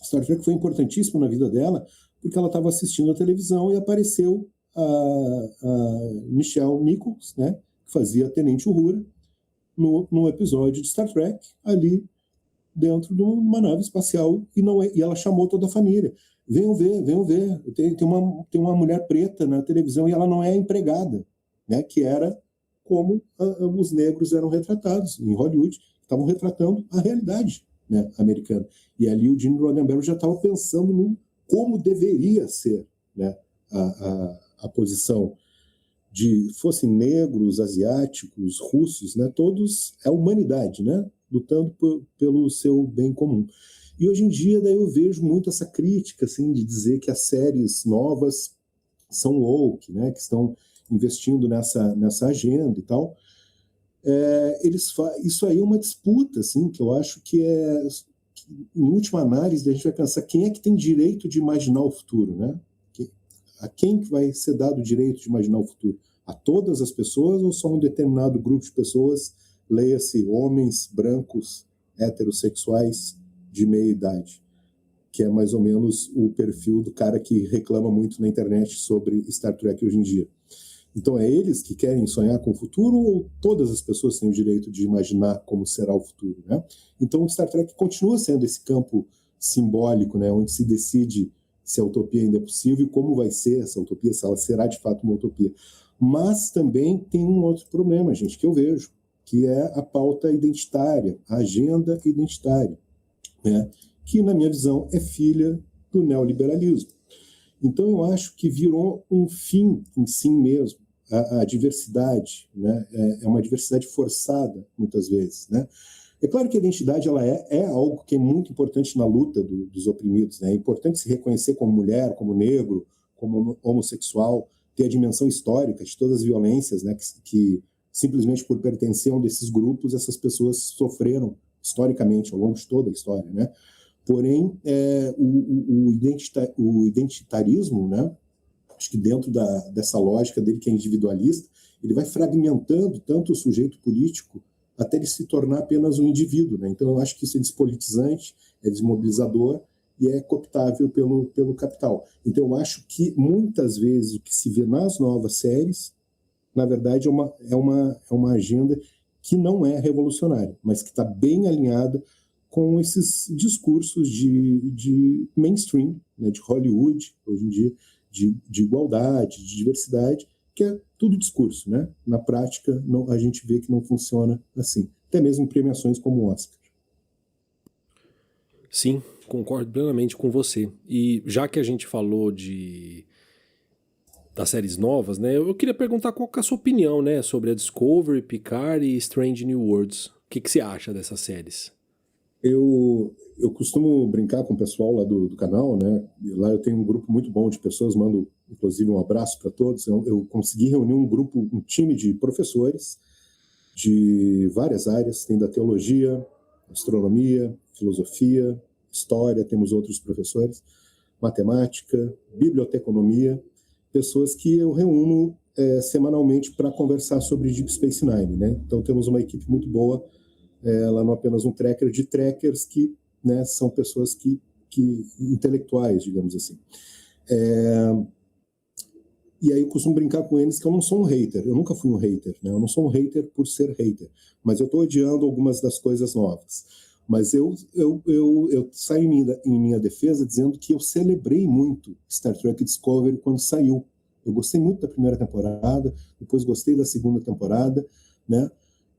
Star Trek foi importantíssimo na vida dela porque ela estava assistindo a televisão e apareceu a Nichelle Nichols, né, que fazia a Tenente Uhura, no episódio de Star Trek, ali dentro de uma nave espacial, e ela chamou toda a família. Venham ver, tem uma mulher preta na televisão e ela não é empregada, né, que era como os negros eram retratados em Hollywood, estavam retratando a realidade, né, americana. E ali o Gene Roddenberry já estava pensando no como deveria ser, né, a posição de fossem negros, asiáticos, russos, né, todos a humanidade, né, lutando pelo seu bem comum. E hoje em dia daí eu vejo muito essa crítica assim de dizer que as séries novas são woke, né, que estão investindo nessa agenda e tal. Isso aí é uma disputa assim que eu acho que em última análise a gente vai pensar quem é que tem direito de imaginar o futuro, né? A quem que vai ser dado o direito de imaginar o futuro? A todas as pessoas ou só um determinado grupo de pessoas, leia-se homens brancos, heterossexuais de meia idade, que é mais ou menos o perfil do cara que reclama muito na internet sobre Star Trek hoje em dia. Então é eles que querem sonhar com o futuro ou todas as pessoas têm o direito de imaginar como será o futuro, né? Então o Star Trek continua sendo esse campo simbólico, né, onde se decide se a utopia ainda é possível e como vai ser essa utopia, se ela será de fato uma utopia. Mas também tem um outro problema, gente, que eu vejo, que é a pauta identitária, a agenda identitária, né, que na minha visão é filha do neoliberalismo. Então eu acho que virou um fim em si mesmo, a diversidade, né? É uma diversidade forçada, muitas vezes, né? É claro que a identidade ela é algo que é muito importante na luta dos oprimidos, né? É importante se reconhecer como mulher, como negro, como homossexual, ter a dimensão histórica de todas as violências, né? Que simplesmente por pertencer a um desses grupos, essas pessoas sofreram historicamente, ao longo de toda a história, né? Porém, o identitarismo, né? Acho que dentro dessa lógica dele que é individualista, ele vai fragmentando tanto o sujeito político até ele se tornar apenas um indivíduo, né? Então eu acho que isso é despolitizante, é desmobilizador e é cooptável pelo capital. Então eu acho que muitas vezes o que se vê nas novas séries, na verdade é uma agenda que não é revolucionária, mas que está bem alinhada com esses discursos de mainstream, né, de Hollywood, hoje em dia, de igualdade, de diversidade, que é tudo discurso, né? Na prática, a gente vê que não funciona assim. Até mesmo em premiações como o Oscar. Sim, concordo plenamente com você. E já que a gente falou das séries novas, né? Eu queria perguntar qual que é a sua opinião, né? Sobre a Discovery, Picard e Strange New Worlds. O que você acha dessas séries? Eu costumo brincar com o pessoal lá do canal, né? E lá eu tenho um grupo muito bom de pessoas, mando inclusive um abraço para todos. Eu consegui reunir um time de professores de várias áreas, tem da teologia, astronomia, filosofia, história, temos outros professores, matemática, biblioteconomia, pessoas que eu reúno semanalmente para conversar sobre Deep Space Nine, né? Então temos uma equipe muito boa, lá não apenas um tracker de trackers que, né, são pessoas que intelectuais, digamos assim. E aí eu costumo brincar com eles que eu não sou um hater, eu nunca fui um hater, né? Eu não sou um hater por ser hater, mas eu estou odiando algumas das coisas novas. Mas eu saio em minha defesa dizendo que eu celebrei muito Star Trek Discovery quando saiu. Eu gostei muito da primeira temporada, depois gostei da segunda temporada, né?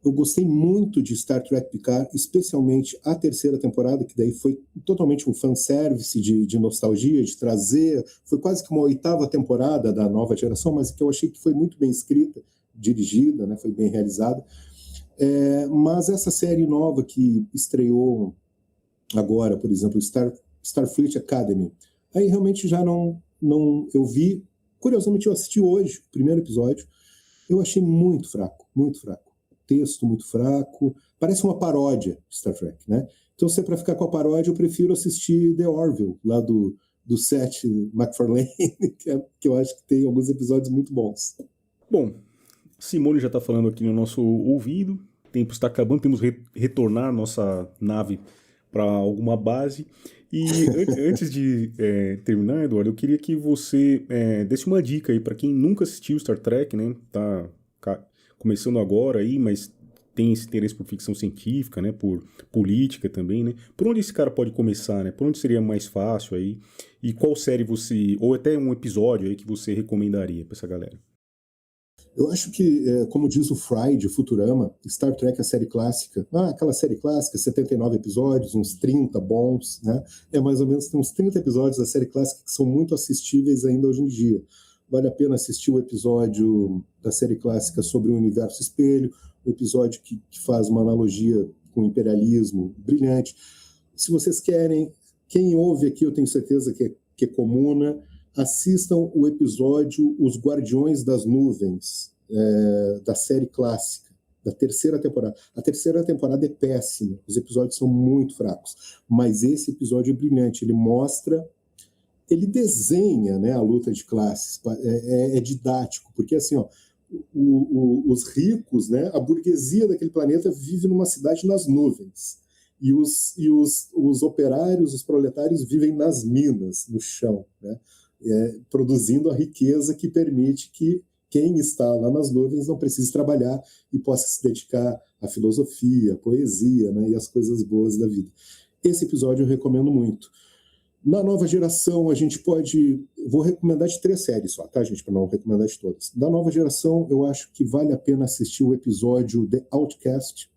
Eu gostei muito de Star Trek Picard, especialmente a terceira temporada, que daí foi totalmente um fanservice de nostalgia, de trazer... Foi quase que uma oitava temporada da nova geração, mas que eu achei que foi muito bem escrita, dirigida, né, foi bem realizada. Mas essa série nova que estreou agora, por exemplo, Starfleet Academy, aí realmente já não eu vi, curiosamente eu assisti hoje o primeiro episódio, eu achei muito fraco, muito fraco. Texto muito fraco, parece uma paródia de Star Trek, né? Então, se é para ficar com a paródia, eu prefiro assistir The Orville, lá do Seth MacFarlane, que eu acho que tem alguns episódios muito bons. Bom, Simone já está falando aqui no nosso ouvido, o tempo está acabando, temos que retornar nossa nave para alguma base. E antes de terminar, Eduardo, eu queria que você desse uma dica aí para quem nunca assistiu Star Trek, né? Tá começando agora aí, mas tem esse interesse por ficção científica, né? Por política também, né? Por onde esse cara pode começar, né? Por onde seria mais fácil aí? E qual série você, ou até um episódio aí que você recomendaria para essa galera? Eu acho que, como diz o Fry de Futurama, Star Trek é a série clássica. Aquela série clássica, 79 episódios, uns 30 bons, né? Mais ou menos, tem uns 30 episódios da série clássica que são muito assistíveis ainda hoje em dia. Vale a pena assistir o episódio da série clássica sobre o universo espelho, o episódio que faz uma analogia com o imperialismo, brilhante. Se vocês querem, quem ouve aqui, eu tenho certeza que é comuna, assistam o episódio Os Guardiões das Nuvens, da série clássica, da terceira temporada. A terceira temporada é péssima, os episódios são muito fracos, mas esse episódio é brilhante, ele desenha, né, a luta de classes, é didático, porque assim, os ricos, né, a burguesia daquele planeta vive numa cidade nas nuvens, e os operários, os proletários vivem nas minas, no chão, né, produzindo a riqueza que permite que quem está lá nas nuvens não precise trabalhar e possa se dedicar à filosofia, à poesia, né, e às coisas boas da vida. Esse episódio eu recomendo muito. Na nova geração, a gente pode... Vou recomendar de 3 séries só, tá, gente? Para não recomendar de todas. Da nova geração, eu acho que vale a pena assistir o episódio The Outcast,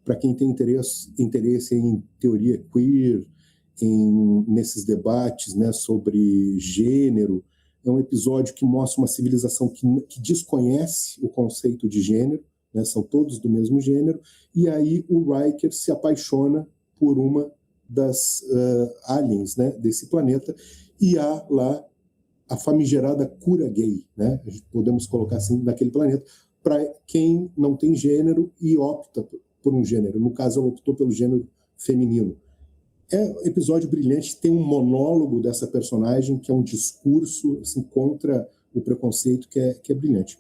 para quem tem interesse em teoria queer, nesses debates, né, sobre gênero. É um episódio que mostra uma civilização que desconhece o conceito de gênero, né, são todos do mesmo gênero, e aí o Riker se apaixona por uma das aliens, né, desse planeta, e há lá a famigerada cura gay, né, podemos colocar assim, naquele planeta, para quem não tem gênero e opta por um gênero. No caso, ela optou pelo gênero feminino. É um episódio brilhante, tem um monólogo dessa personagem, que é um discurso assim, contra o preconceito, que é brilhante.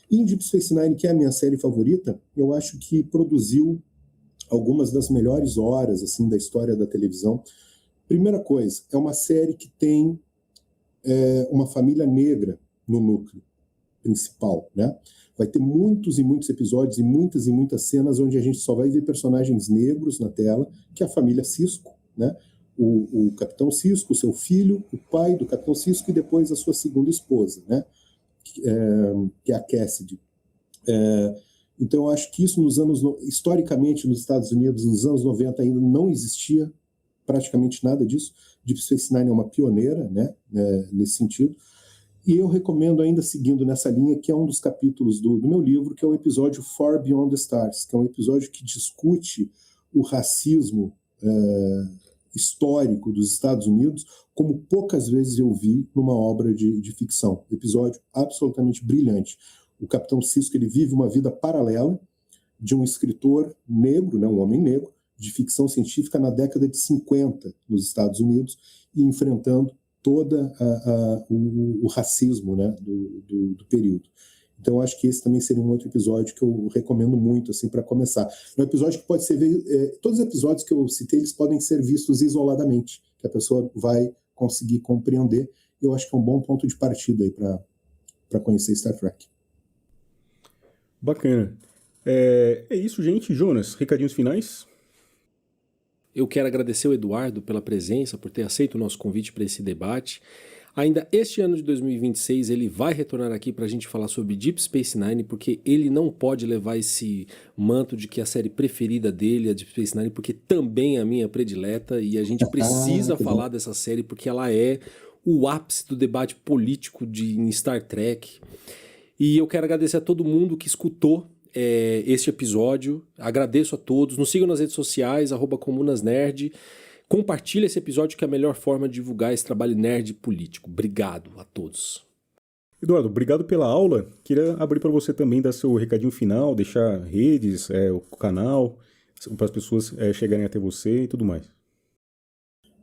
E em Deep Space Nine, que é a minha série favorita, eu acho que produziu algumas das melhores horas assim, da história da televisão. Primeira coisa, é uma série que tem uma família negra no núcleo principal, né? Vai ter muitos e muitos episódios e muitas cenas onde a gente só vai ver personagens negros na tela, que é a família Sisko, né? O Capitão Sisko, seu filho, o pai do Capitão Sisko e depois a sua segunda esposa, né? Que é a Cassidy. Então, eu acho que isso historicamente nos Estados Unidos, nos anos 90, ainda não existia praticamente nada disso. Deep Space Nine é uma pioneira, né, nesse sentido. E eu recomendo, ainda seguindo nessa linha, que é um dos capítulos do meu livro, que é o episódio Far Beyond the Stars, que é um episódio que discute o racismo histórico dos Estados Unidos, como poucas vezes eu vi numa obra de ficção. Episódio absolutamente brilhante. O Capitão Sisko, ele vive uma vida paralela de um escritor negro, né, um homem negro, de ficção científica na década de 50 nos Estados Unidos, e enfrentando todo o racismo, né, do período. Então, eu acho que esse também seria um outro episódio que eu recomendo muito assim, para começar. É um episódio que pode ser... todos os episódios que eu citei, eles podem ser vistos isoladamente, que a pessoa vai conseguir compreender. Eu acho que é um bom ponto de partida aí para conhecer Star Trek. Bacana. É isso, gente. Jonas, recadinhos finais? Eu quero agradecer o Eduardo pela presença, por ter aceito o nosso convite para esse debate. Ainda este ano de 2026 ele vai retornar aqui para a gente falar sobre Deep Space Nine, porque ele não pode levar esse manto de que a série preferida dele é Deep Space Nine, porque também é a minha predileta e a gente precisa falar dessa série porque ela é o ápice do debate político em Star Trek. E eu quero agradecer a todo mundo que escutou este episódio. Agradeço a todos. Nos sigam nas redes sociais, @comunasnerd. Compartilhe esse episódio, que é a melhor forma de divulgar esse trabalho nerd político. Obrigado a todos. Eduardo, obrigado pela aula. Queria abrir para você também dar seu recadinho final, deixar redes, o canal, para as pessoas chegarem até você e tudo mais.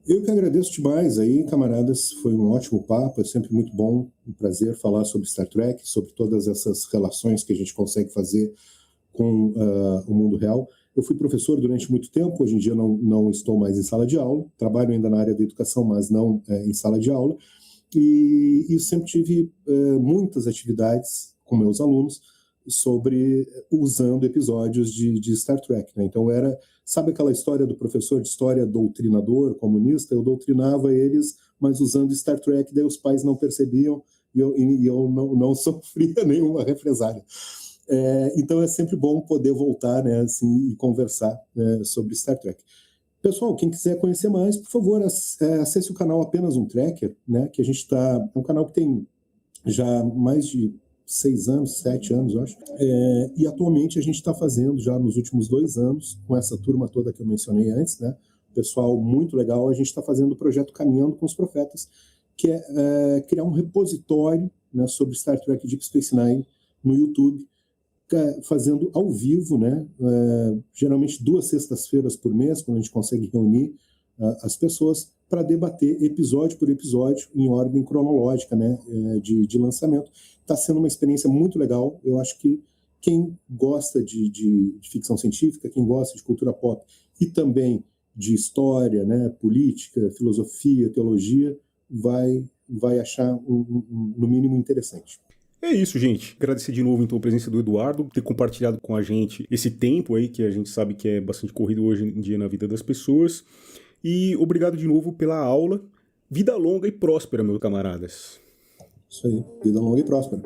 Eu que agradeço demais aí, camaradas. Foi um ótimo papo, é sempre muito bom, um prazer falar sobre Star Trek, sobre todas essas relações que a gente consegue fazer com o mundo real. Eu fui professor durante muito tempo, hoje em dia não estou mais em sala de aula, trabalho ainda na área da educação, mas não em sala de aula. E sempre tive muitas atividades com meus alunos usando episódios de Star Trek, né? Então sabe aquela história do professor de história doutrinador, comunista? Eu doutrinava eles, mas usando Star Trek, daí os pais não percebiam e eu não sofria nenhuma represália. Então é sempre bom poder voltar, né, assim, e conversar sobre Star Trek. Pessoal, quem quiser conhecer mais, por favor, acesse o canal Apenas um Trekker, né, que a gente é um canal que tem já mais de 6 anos, 7 anos, eu acho. E atualmente a gente está fazendo, já nos últimos 2 anos, com essa turma toda que eu mencionei antes, né, pessoal muito legal, a gente está fazendo o projeto Caminhando com os Profetas, que é criar um repositório, né, sobre Star Trek Deep Space Nine no YouTube, fazendo ao vivo, né? Geralmente 2 sextas-feiras por mês, quando a gente consegue reunir as pessoas para debater episódio por episódio em ordem cronológica, né? De lançamento. Está sendo uma experiência muito legal. Eu acho que quem gosta de ficção científica, quem gosta de cultura pop e também de história, né? Política, filosofia, teologia, vai achar no mínimo interessante. É isso, gente. Agradecer de novo, então, a presença do Eduardo, ter compartilhado com a gente esse tempo aí, que a gente sabe que é bastante corrido hoje em dia na vida das pessoas. E obrigado de novo pela aula. Vida longa e próspera, meus camaradas. Isso aí. Vida longa e próspera.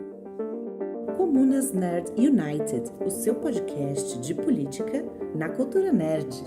Comunas Nerd United, o seu podcast de política na cultura nerd.